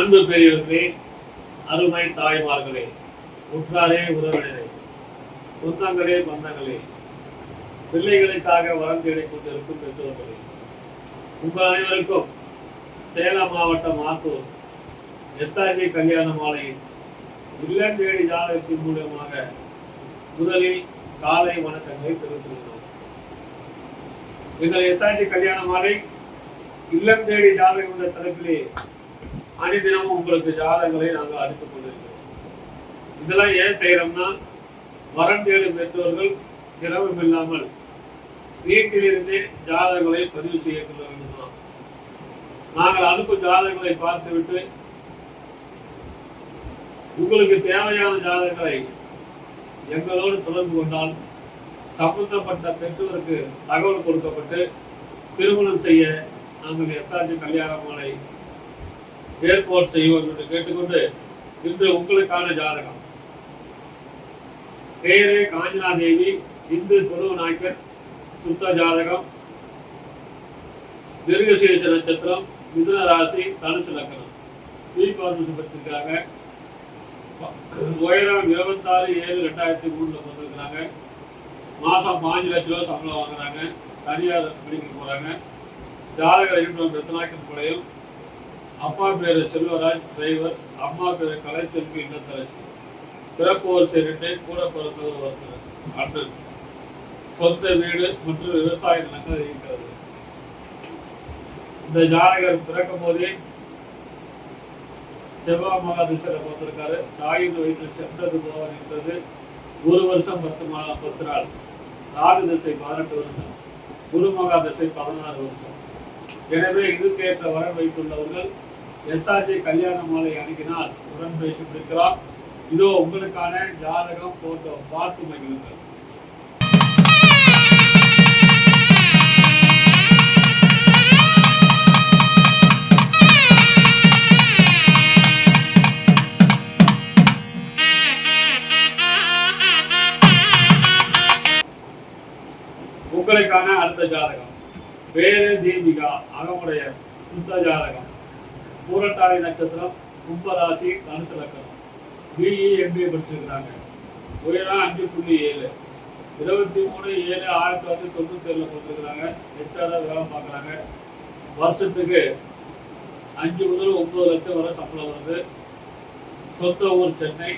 அன்பு பெரியவர்களே, அருமை தாய்மார்களே, உற்றாரே உறவினரே, சொந்தங்களே பந்தங்களே, பிள்ளைகளுக்காக வரம் தேடிக் கொண்டிருக்கும் பெற்றோர்களே, உங்கள் அனைவருக்கும் சேலம் மாவட்டம் ஆத்தூர் எஸ்ஆர்ஜி கல்யாண மாலையின் இல்லம் தேடி ஜாதகத்தின் மூலமாக முதலில் காலை வணக்கங்களை தெரிவித்துள்ளோம். எங்கள் எஸ்ஆர்ஜி கல்யாண மாலை இல்லம் தேடி ஜாதகம் என்ற தலைப்பிலே அனைதினமும் உங்களுக்கு ஜாதகங்களை நாங்கள் அனுப்பிக் கொண்டிருக்கிறோம். இதெல்லாம் ஏன் செய்யறோம்னா, வரம் தேடும் பெற்றோர்கள் சிரமம் இல்லாமல் வீட்டிலிருந்தே ஜாதகங்களை பதிவு செய்ய வேண்டும் தான். நாங்கள் அனுப்பும் ஜாதகங்களை பார்த்துவிட்டு உங்களுக்கு தேவையான ஜாதகங்களை எங்களோடு தொடர்பு கொண்டால் சம்பந்தப்பட்ட பெற்றோருக்கு தகவல் கொடுக்கப்பட்டு திருமணம் செய்ய நாங்கள் எஸ்ஆர்ஜி கல்யாண மாலை ஏற்பாடு செய்வோம் என்று கேட்டுக்கொண்டு, இன்று உங்களுக்கான ஜாதகம். பேரே காஞ்சனா தேவி, இந்து குரு நாயக்கர், சுத்த ஜாதகம், மிருகசீரிஷ நட்சத்திரம், மிதுன ராசி, தனுசு லக்னம். பார்த்து படிச்சிருக்காங்க. உயரம் 26/7/2003 போட்டிருக்கிறாங்க. மாசம் 5 லட்சம் ரூபாய் சம்பளம் வாங்குறாங்க. தனியார் படிக்க போறாங்க. ஜாதகர் இருக்கிற ரத்னாக்கர் குடையும். அப்பா பேரு செல்வராஜ் டிரைவர், அம்மா பேரு கலைச்செல்வி இல்லத்தரசி. பிறப்பு வரிசை 2, கூட பிறந்தவர் ஒருத்தர் அண்ணன். சொந்த வீடு மற்றும் விவசாய நிலங்கள் இருக்கிறது. இந்த ஜாதகர் பிறக்கும் போதே செவ்வாய் மகாதிசையில பார்த்திருக்காரு. தாயின் வயிற்றில் சென்றது போவார் என்றது 1 வருஷம் 10 நாள். ராகு திசை 18 வருஷம், குரு மகாதிசை 16 வருஷம். எனவே இதுக்கேற்ற வரம் வைத்துள்ளவர்கள் எஸ்ஆர்ஜி கல்யாண மாலை அணுகினால் உடன் பேசி பிடிக்கலாம். இதோ உங்களுக்கான ஜாதகம் போட்டோ பார்த்து மகிழுங்கள். உங்களுக்கான அடுத்த ஜாதகம். பேரு தீபிகா, அகமுடைய, சுத்த ஜாதகம். பூரட்டாதி நட்சத்திரம், கும்பராசி, தனுசு லக்னம். பிஇ எம்பிஏ படிச்சிருக்கிறாங்க. உயரம் 5.7, 23/7/1997 போட்டிருக்கிறாங்க. ஹெச்ஆர் வேலை பார்க்குறாங்க. வருஷத்துக்கு 5 முதல் 9 லட்சம் வரை சம்பளம் வருது. சொந்த ஊர் சென்னை,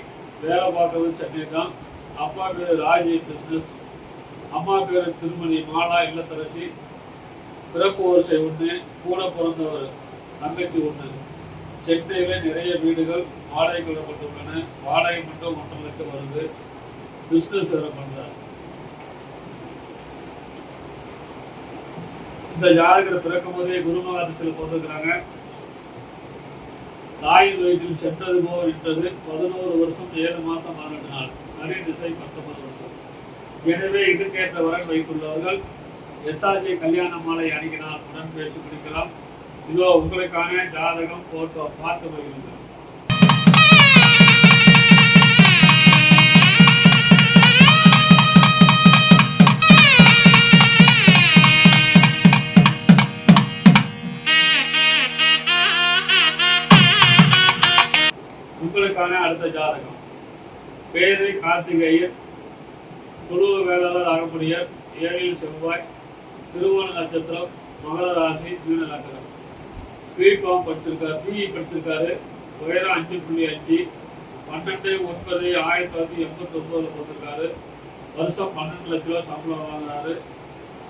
வேலை பார்க்கறது சென்னை தான். அப்பா பேரு ராஜி பிஸ்னஸ், அம்மா பேரு திருமணி மாலா இல்லத்தரசி. பிறப்பு வரிசை 1, கூட பிறந்தவர் தங்கச்சி 1. சென்னையில நிறைய வீடுகள் வாடகை கொள்ளப்பட்டுள்ளன. வாடகை மட்டும் 1.5 லட்சம் வருது. பிசினஸ் பண்றாரு. இந்த ஜாதகர் பிறக்கும் போதே குருமகாதிசையில் பிறந்திருக்கிறாங்க. தாயின் வயிற்றில் சென்றது போல் விட்டது 11 வருஷம் 7 மாசம் 12 நாள். சனி திசை 19 வருஷம். எனவே இதுக்கேற்ற வரன் வைத்துள்ளவர்கள் எஸ்ஆர்ஜி கல்யாண மாலை அணுகினால் உடன் பேசி பிடிக்கலாம். இதோ உங்களுக்கான ஜாதகம் போட்டோ பார்த்து வருகிறது. உங்களுக்கான அடுத்த ஜாதகம். பேரு கார்த்திகேயன், குழுவ வேளாளர் ஆகக்கூடியர், 7 செவ்வாய், திருவோண நட்சத்திரம், மகர ராசி, மீன லக்னம். பிகாம் படிச்சிருக்காரு, பிஇ படிச்சிருக்காரு. உயரம் 5.5, 12/9/1989 போட்டிருக்காரு. வருஷம் 12 லட்ச ரூபாய் சம்பளம் வாங்குறாரு.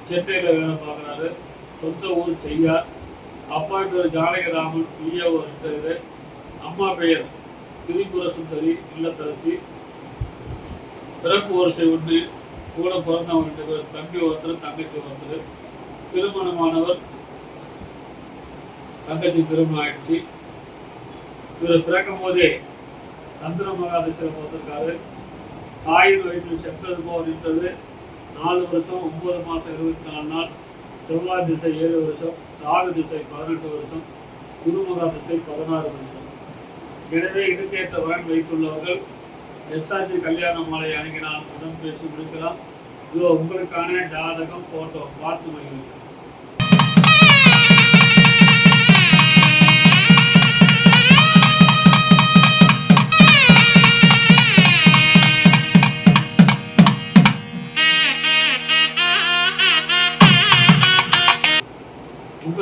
சென்னையில வேலை பார்க்குறாரு. சொந்த ஊர் செய்யார். அப்பா பேர் ஜானகிராமன், பிஏஓ இருக்கிறது. அம்மா பெயர் திரிபுர சுந்தரி இல்லத்தரசி. பிறப்பு வரிசை 1, கூட பிறந்தவங்க 2 பேர், தம்பி ஒருத்தர் தங்கச்சி ஒருத்தர். திருமணமானவர், தங்கச்சி திருமணம் ஆயிடுச்சு. இவர் பிறக்கும் போதே சந்திர மகாதிசையில் பார்த்திருக்காரு. தாயின் வயிற்றில் சென்றது போல் நின்றது 4 வருஷம் 9 மாசம் 24 நாள். செவ்வாய் திசை 7 வருஷம், ராகு திசை 18 வருஷம், குரு மகாதிசை 16 வருஷம். எனவே இதுக்கேற்ற வரன் வைத்துள்ளவர்கள் எஸ்ஆர்ஜி கல்யாண மாலை அணுகினால் உடன் பேசி முடிக்கலாம். இதோ உங்களுக்கான ஜாதகம் போட்டோ பார்த்து மகிழ்ச்சி.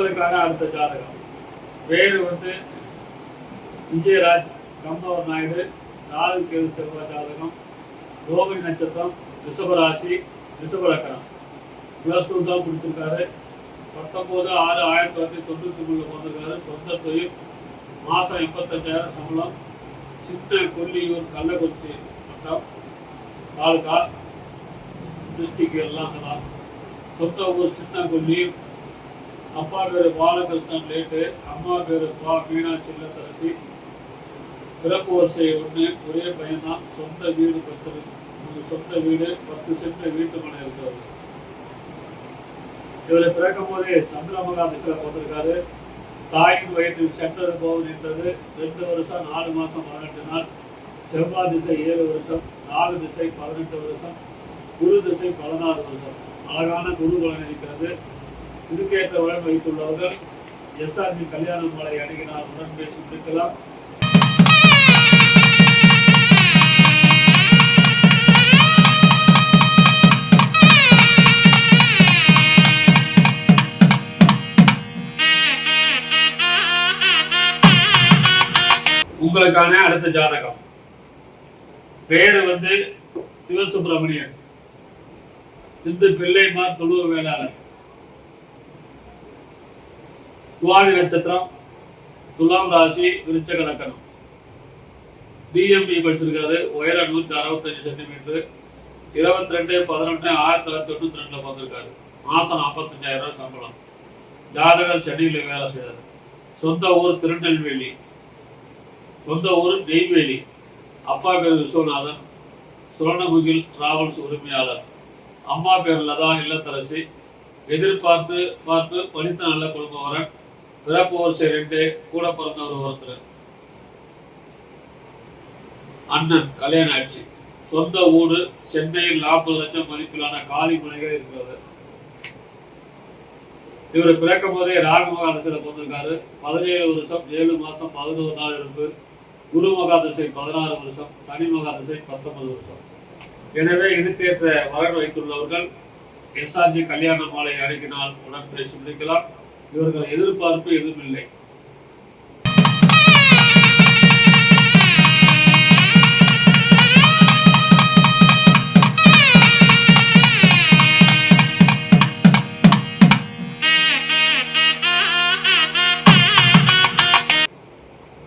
உங்களுக்கான அடுத்த ஜாதகம். பேரு வந்து விஜயராஜ், கம்பவர் நாயுடு, ராகு கேது செவ்வாய் ஜாதகம், ரோகிணி நட்சத்திரம், ரிஷபராசி, ரிஷபலக்கணம். +2 தான் கொடுத்துருக்காரு. 19/6/1993 வந்திருக்காரு. சொந்த தொழில், மாதம் 85,000 சம்பளம். சின்ன கொல்லியூர், கள்ளக்குறிச்சி வட்டம், தாலுகா, டிஸ்ட்ரிக்ட் எல்லாம் அங்கதான். சொந்த ஊர் சின்ன கொல்லியூர். அப்பா பேரு பாலகிருஷ்ணன் லேட்டு, அம்மா பேரு மீனாட்சி இல்லத்தரசி. பிறப்பு வரிசை 1, ஒரே பையன்தான். சொந்த வீடு 10 சென்ட் வீட்டு மனை இருக்கிறது. இவரை பிறக்கும் போதே சந்திரமகா திசையில போட்டிருக்காரு. தாயின் வயிற்றில் சென்றது போக நின்றது 2 வருஷம் 4 மாசம் 18 நாள். செவ்வாய் திசை 7 வருஷம், ராகு திசை 18 வருஷம், குரு திசை 16 வருஷம். அழகான குரு பலன் இருக்கிறது. இதுக்கேற்ற வளம் வைத்துள்ளவர்கள் எஸ்ஆர்ஜி கல்யாண மாலை அணுகினால் உடன் பேசி இருக்கலாம். உங்களுக்கான அடுத்த ஜாதகம். பேரு வந்து சிவசுப்பிரமணியன், இந்து பிள்ளைமார் தொழுவ வேளாளர். சுவாதி நட்சத்திரம், துலாம் ராசி, விருச்சக லக்னம். டிஎம்பி படிச்சிருக்காரு. உயரம் 165 சென்டிமீட்டர். 22/11/1992 வந்திருக்காரு. மாசம் 45,000 சம்பளம். ஜாதகர் சென்னையில் வேலை செய்தார். சொந்த ஊர் திருநெல்வேலி, சொந்த ஊர் நெய்வேலி. அப்பா பேர் விஸ்வநாதன், சுரணமுகில் டிராவல்ஸ் உரிமையாளர். அம்மா பேர் லதா இல்லத்தரசி. எதிர்பார்த்து படித்த நல்ல குடும்பவரன். பிறப்பு வரிசை 2, கூட பிறந்தவர் ஒருத்தர். அண்ணன் கல்யாண ஆட்சி. சொந்த ஊடு சென்னையில் 40 லட்சம் மதிப்பிலான காலி மனைகள் இருக்கிறது. இவர் பிறக்கும் போதே ராகு மகாதசையில போட்டிருக்காரு. 17 வருஷம் 7 மாசம் 11 நாள் இருக்கு. குரு மகாதசை 16 வருஷம், சனி மகாதசை 19 வருஷம். எனவே இதுக்கேற்ற வரன் வைத்துள்ளவர்கள் எஸ்ஆர்ஜி கல்யாண மாலை அணுகினால் உடன் பேசி முடிக்கலாம். இவர்கள் எதிர்பார்ப்பு எதுவும் இல்லை.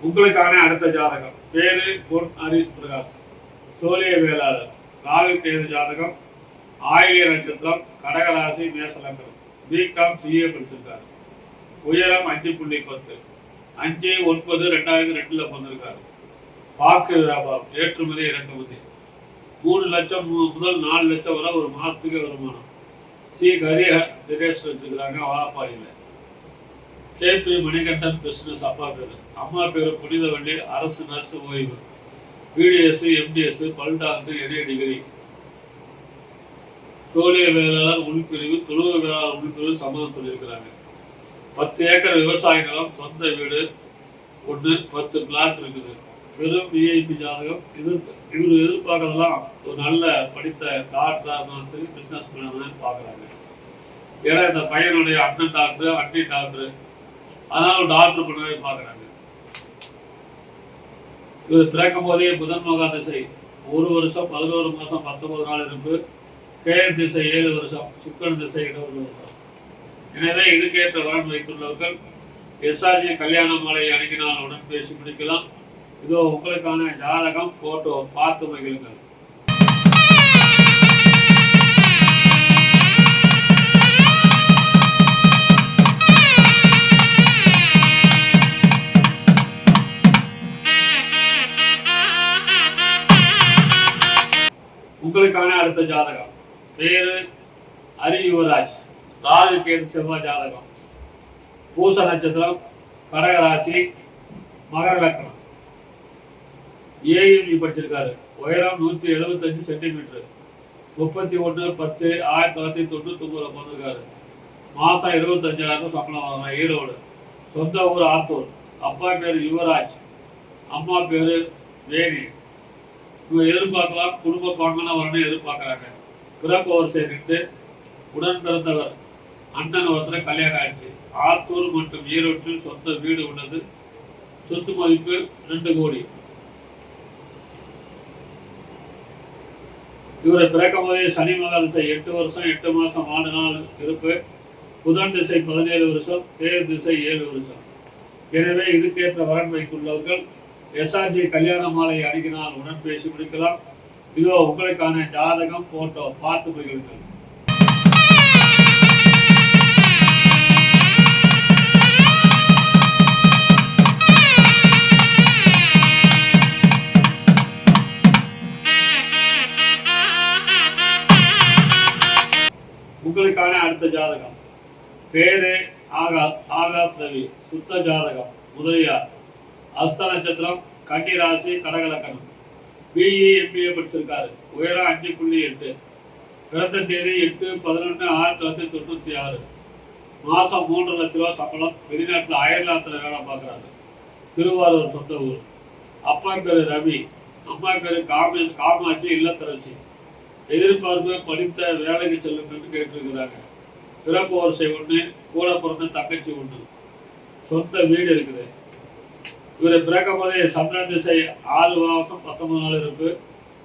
உங்களுக்கான அடுத்த ஜாதகம். பேரு பொன் ஹரிஷ் பிரகாஷ், சோழிய வேளாளர். ராகு கேது ஜாதகம். ஆயிலிய நட்சத்திரம், கடகராசி, மேச லக்னம். பிகாம் சிஏ படிச்சிருக்காரு. உயரம் 5.10, 5/9/2002 பிறந்திருக்காரு. பாக்கு வியாபாரம், ஏற்றுமதி இறக்குமதி. 3 லட்சம் முதல் 4 லட்சம் வரை ஒரு மாசத்துக்கு வருமானம். சி கரிய தினேஷ் வச்சிருக்கிறாங்க வாழப்பாடியில். கேபி மணிகண்டன் பிசினஸ் அப்பா பேரு. அம்மா பேரு புனிதவள்ளி, அரசு நர்ஸ் ஓய்வு. பிடிஎஸ், எம்டிஎஸ், பல்டாக்டர், எரிய டிகிரி. சோழிய வேளாளர் உள்பிரிவு, தொழுவ வேளாளர் உள்பிரிவு சம்மதம் சொல்லியிருக்கிறாங்க. 10 ஏக்கர் விவசாய நிலம், சொந்த வீடு 1, 10 பிளாட் இருக்குது. வெறும் விஐபி ஜாதகம். இவர் எதிர்பார்க்கறதெல்லாம் ஒரு நல்ல படித்த டாக்டரா இருந்தாலும் சரி, பிசினஸ் மேன் பார்க்குறாங்க. ஏன்னா இந்த பையனுடைய அண்ணன் டாக்டர், அண்ணி டாக்டர், அதனால டாக்டர் பண்ணவே பார்க்குறாங்க. இவர் பிறக்கும் போதே புதன் மகாதசை 1 வருஷம் 11 மாசம் 19 நாள் இருப்பு. கேது திசை 7 வருஷம், சுக்கிரன் திசை 20 வருஷம். எனவே இதுக்கேற்ற வரன் வைத்துள்ளவர்கள் எஸ்ஆர்ஜி கல்யாண மாலை அணுகினால் உடன் பேசி முடிக்கலாம். இதோ உங்களுக்கான ஜாதகம், போட்டோ பார்த்து மகிழுங்கள். உங்களுக்கான அடுத்த ஜாதகம். பேரு ஹரி யுவராஜ், ராகு கேது செவ்வாய் ஜாதகம். பூச நட்சத்திரம், கடகராசி, மகர லக்னம். ஏஎம்இ படிச்சிருக்காரு. உயரம் 175 சென்டிமீட்டர். 31/10/1999 பிறந்திருக்காரு. மாசம் 25,000 சம்பளம் வாங்க. ஈரோடு. சொந்த ஊர் ஆத்தூர். அப்பா பேரு யுவராஜ், அம்மா பேரு வேணி. இவங்க எதிர்பார்க்கலாம் குடும்ப பாங்கன வரணும் எதிர்பார்க்கிறாங்க. பிறப்பு வரிசை 2, உடன் பிறந்தவர் அண்ணன் ஒருத்தர் கல்யாணம் ஆயிடுச்சு. ஆத்தூர் மற்றும் ஈரோட்டில் சொந்த வீடு உள்ளது. சொத்து மதிப்பு 2 கோடி. இவரை பிறக்கும் போதே சனி மகா திசை 8 வருஷம் 8 மாசம் 4 நாள் இருப்பு. புதன் திசை 17 வருஷம், கேது திசை 7 வருஷம். எனவே இதுக்கேற்ற வரன் வைத்துள்ளவர்கள் எஸ்ஆர்ஜி கல்யாண மாலை அணுகினால் உடன் பேசி முடிக்கலாம். இதோ உங்களுக்கான ஜாதகம் போட்டோ பார்த்து மகிழுங்கள். உங்களுக்கான அடுத்த ஜாதகம் பேரு ஆகாஷ் ரவி, சுத்த ஜாதகம், முதலியார், அஸ்த நட்சத்திரம், கன்னி ராசி, கடகலக்கணம், பிஇ எம்பிஏ படிச்சிருக்காரு, உயரம் 5.8, பிறந்த தேதி 8/11/1996, மாசம் 3 லட்ச ரூபா சம்பளம், வெளிநாட்டில் அயர்லாந்தில் வேலை பார்க்குறாரு, திருவாரூர் சொந்த ஊர். அப்பா பேரு ரவி, அம்மா பேரு காமாட்சி இல்லத்தரசி. எதிர்பார்ப்பு படித்த வேலைக்கு செல்லும் என்று கேட்டிருக்கிறாங்க. பிறப்பு வரிசை 1, கூட பிறந்த தங்கச்சி 1, சொந்த வீடு இருக்குது. இவரை பிறக்கும் போதே சந்திரன் திசை 6 மாசம் 19 நாள் இருக்கு.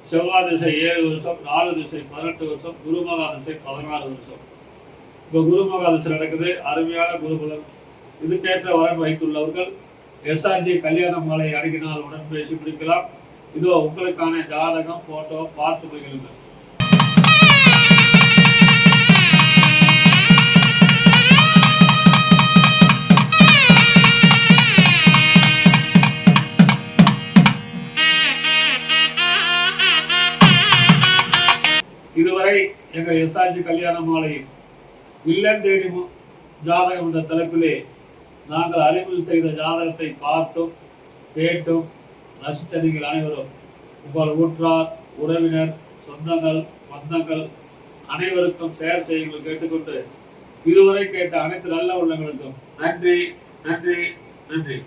செவ்வாய் திசை 7 வருஷம், ராகு திசை 18 வருஷம், குருமகா திசை 16 வருஷம். இப்போ குருமகா திசை நடக்குது. அருமையான குருகுலம். இதுக்கேற்ற வரன் வைத்துள்ளவர்கள் எஸ்ஆர்ஜி கல்யாண மாலை அணுகினால் உடன் பேசி முடிக்கலாம். இதோ உங்களுக்கான ஜாதகம் போட்டோ பார்த்து மகிழுங்கள். இதுவரை எங்கள் எஸ்ஆர்ஜி கல்யாண மாலையில் இல்லம் தேடி ஜாதகம் என்ற தலைப்பிலே நாங்கள் அறிமுகம் செய்த ஜாதகத்தை பார்த்தும் கேட்டும் ரசித்த நீங்கள் அனைவரும் உங்கள் உற்றார், உறவினர், சொந்தங்கள், பந்தங்கள் அனைவருக்கும் ஷேர் செய்யுங்கள் கேட்டுக்கொண்டு இதுவரை கேட்ட அனைத்து நல்ல உள்ளங்களுக்கும் நன்றி நன்றி நன்றி.